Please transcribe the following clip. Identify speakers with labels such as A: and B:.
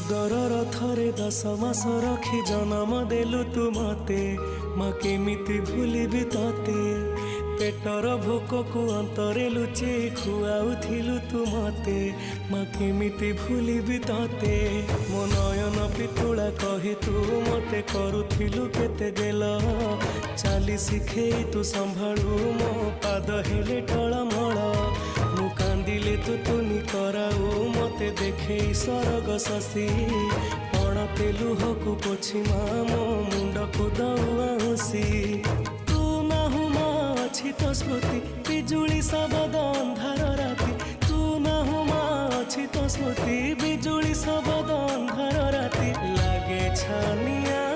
A: उदर थरे 10 मास रखी जन्म देलु तू मते माँ केमिति भूलिबि तते पेटर भोक को अंतरे लुचे खुआउथिलु तू मते माँ केमिति भूलिबि तते मो नयन पितुला कही तू मते करुथिलु केते गेल चाली शिखेई तू संभाळु मो पाद हेले टळमळ मु कांदिले तू तुनी कराऊ मते देखे सरग शशि पण तेलुहकु पोछि मो मुंड को दउसी तू नाहु मा अछि तो स्मृति बिजुली शब्द अंधार राति तू नाहु मा अछि तो स्मृति बिजुली शब्द अंधार राति लागे छानिया